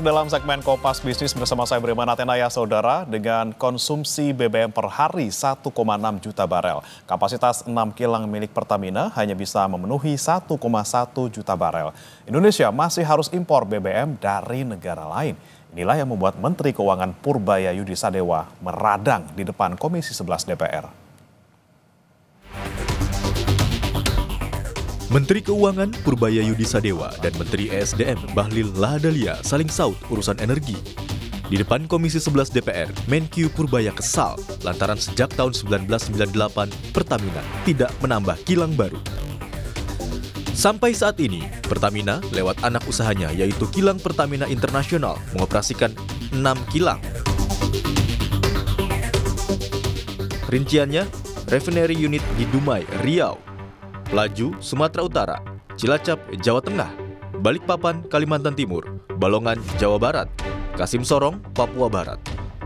dalam segmen Kompas Bisnis bersama saya Beriman Atenaya, saudara. Dengan konsumsi BBM per hari 1,6 juta barel. Kapasitas 6 kilang milik Pertamina hanya bisa memenuhi 1,1 juta barel. Indonesia masih harus impor BBM dari negara lain. Inilah yang membuat Menteri Keuangan Purbaya Yudi Sadewa meradang di depan Komisi 11 DPR. Menteri Keuangan Purbaya Yudi Sadewa dan Menteri ESDM Bahlil Lahadalia saling saut urusan energi. Di depan Komisi 11 DPR, Menkyu Purbaya kesal lantaran sejak tahun 1998 Pertamina tidak menambah kilang baru. Sampai saat ini, Pertamina lewat anak usahanya yaitu Kilang Pertamina Internasional mengoperasikan 6 kilang. Rinciannya, refinery unit di Dumai, Riau, Pelaju, Sumatera Utara, Cilacap, Jawa Tengah, Balikpapan, Kalimantan Timur, Balongan, Jawa Barat, Kasim Sorong, Papua Barat.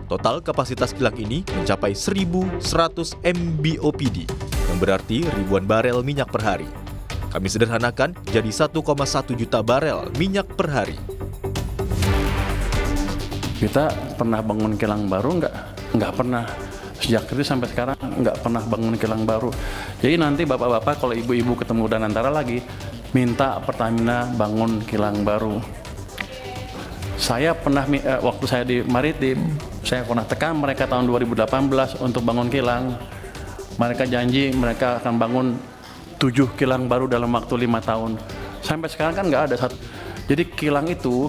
Total kapasitas kilang ini mencapai 1.100 MBOPD, yang berarti ribuan barel minyak per hari. Kami sederhanakan jadi 1,1 juta barel minyak per hari. Kita pernah bangun kilang baru nggak pernah. Sejak itu sampai sekarang nggak pernah bangun kilang baru. Jadi nanti bapak-bapak kalau ibu-ibu ketemu Danantara lagi, minta Pertamina bangun kilang baru. Saya pernah, waktu saya di Maritim, saya pernah tekan mereka tahun 2018 untuk bangun kilang. Mereka janji mereka akan bangun 7 kilang baru dalam waktu 5 tahun. Sampai sekarang kan nggak ada satu. Jadi kilang itu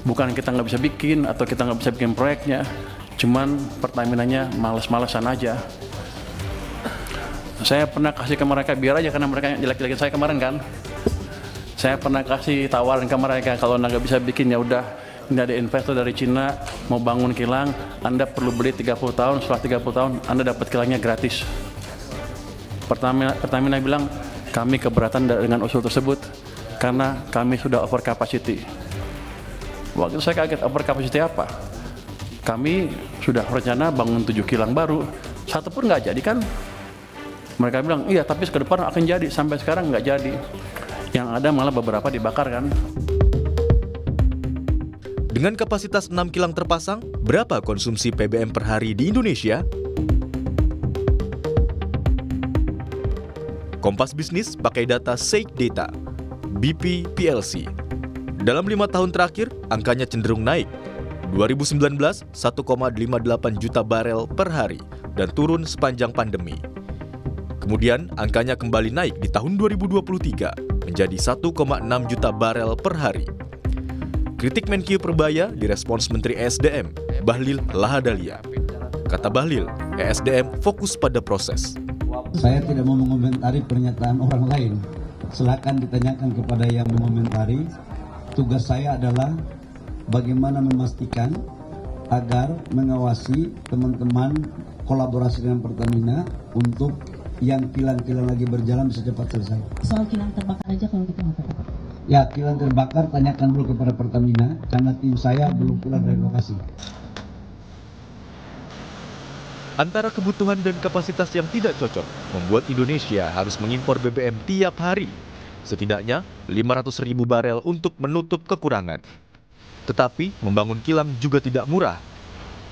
bukan kita nggak bisa bikin atau kita nggak bisa bikin proyeknya. Cuman Pertaminanya males-malesan aja. Saya pernah kasih ke mereka biar aja karena mereka jelek-jelekin saya kemarin kan. Saya pernah kasih tawaran ke mereka kalau nggak bisa bikin ya udah, ini ada investor dari Cina mau bangun kilang, Anda perlu beli 30 tahun, setelah 30 tahun Anda dapat kilangnya gratis. Pertamina bilang kami keberatan dengan usul tersebut karena kami sudah over capacity. Waktu itu saya kaget, over capacity apa? Kami sudah rencana bangun 7 kilang baru, satu pun nggak jadi kan? Mereka bilang, iya tapi ke depan akan jadi, sampai sekarang nggak jadi. Yang ada malah beberapa dibakar kan. Dengan kapasitas 6 kilang terpasang, berapa konsumsi PBM per hari di Indonesia? Kompas Bisnis pakai data Shake Data, BP PLC. Dalam 5 tahun terakhir, angkanya cenderung naik. 2019, 1,58 juta barel per hari dan turun sepanjang pandemi. Kemudian, angkanya kembali naik di tahun 2023 menjadi 1,6 juta barel per hari. Kritik Menkyu Purbaya direspons Menteri ESDM, Bahlil Lahadalia. Kata Bahlil, ESDM fokus pada proses. Saya tidak mau mengomentari pernyataan orang lain. Silakan ditanyakan kepada yang mengomentari. Tugas saya adalah bagaimana memastikan agar mengawasi teman-teman kolaborasi dengan Pertamina untuk yang kilang-kilang lagi berjalan bisa cepat selesai. Soal kilang terbakar aja kalau gitu nggak apa-apa. Ya, kilang terbakar tanyakan dulu kepada Pertamina karena tim saya belum pulang dari lokasi. Antara kebutuhan dan kapasitas yang tidak cocok membuat Indonesia harus mengimpor BBM tiap hari. Setidaknya 500.000 barel untuk menutup kekurangan. Tetapi membangun kilang juga tidak murah.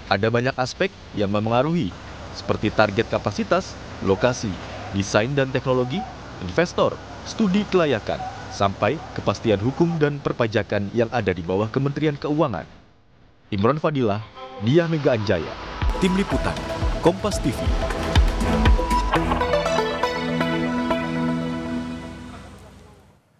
Ada banyak aspek yang memengaruhi, seperti target kapasitas, lokasi, desain dan teknologi, investor, studi kelayakan, sampai kepastian hukum dan perpajakan yang ada di bawah Kementerian Keuangan. Imron Fadilah, Diah Mega Anjaya, Tim Liputan, Kompas TV.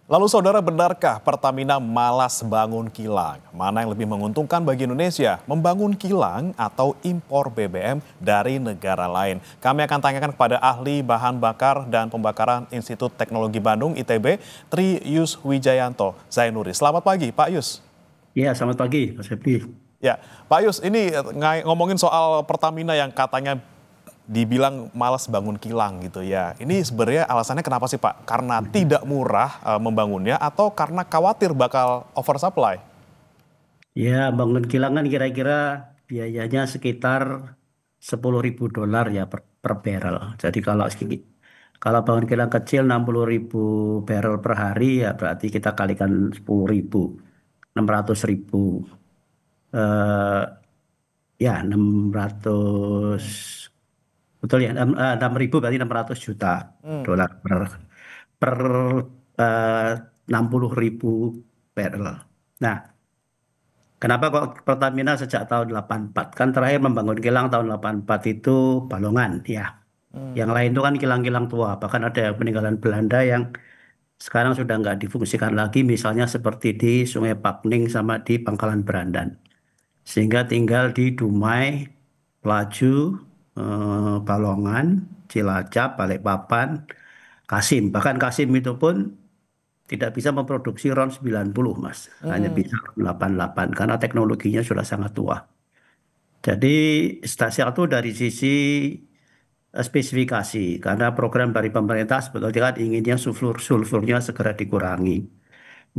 Lalu saudara, benarkah Pertamina malas bangun kilang? Mana yang lebih menguntungkan bagi Indonesia, membangun kilang atau impor BBM dari negara lain? Kami akan tanyakan kepada ahli bahan bakar dan pembakaran Institut Teknologi Bandung ITB, Tri Yus Wijayanto Zainuri. Selamat pagi Pak Yus. Ya, selamat pagi Mas Septi. Ya, Pak Yus, ini ngomongin soal Pertamina yang katanya dibilang malas bangun kilang gitu ya. Ini sebenarnya alasannya kenapa sih Pak? Karena tidak murah membangunnya atau karena khawatir bakal oversupply? Ya, bangun kilang kan kira-kira biayanya sekitar $10.000 ya per barrel. Jadi kalau bangun kilang kecil 60.000 barrel per hari ya berarti kita kalikan 10.000. 600.000. Eh, ya 600, betul ya, 6.000 berarti 600 juta dolar per 60.000 barrel. Nah, kenapa kok Pertamina sejak tahun 84? Kan terakhir membangun kilang tahun 84 itu Balongan ya. Yang lain itu kan kilang-kilang tua, bahkan ada yang peninggalan Belanda yang sekarang sudah nggak difungsikan lagi, misalnya seperti di Sungai Pakning sama di Pangkalan Berandan. Sehingga tinggal di Dumai, Pelaju, Balongan, Cilacap, Balikpapan, Kasim. Bahkan Kasim itu pun tidak bisa memproduksi RON 90, Mas. Hanya bisa RON 88 karena teknologinya sudah sangat tua. Jadi satu dari sisi spesifikasi, karena program dari pemerintah sebetulnya kan inginnya sulfurnya segera dikurangi.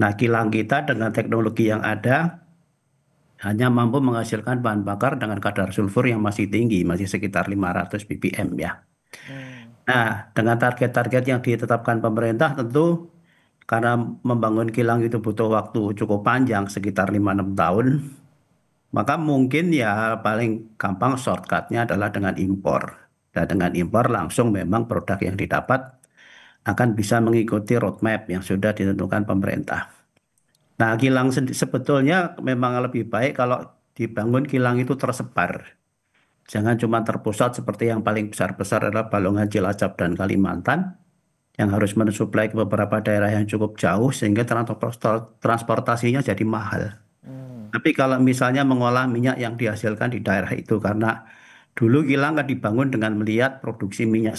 Nah, kilang kita dengan teknologi yang ada hanya mampu menghasilkan bahan bakar dengan kadar sulfur yang masih tinggi, masih sekitar 500 ppm ya. Nah, dengan target-target yang ditetapkan pemerintah tentu karena membangun kilang itu butuh waktu cukup panjang, sekitar 5-6 tahun, maka mungkin ya paling gampang shortcutnya adalah dengan impor. Dan dengan impor langsung memang produk yang didapat akan bisa mengikuti roadmap yang sudah ditentukan pemerintah. Nah, kilang sebetulnya memang lebih baik kalau dibangun kilang itu tersebar. Jangan cuma terpusat seperti yang paling besar-besar adalah Balongan, Cilacap, dan Kalimantan yang harus mensuplai ke beberapa daerah yang cukup jauh sehingga transportasinya jadi mahal. Tapi kalau misalnya mengolah minyak yang dihasilkan di daerah itu, karena dulu kilang kan dibangun dengan melihat produksi minyak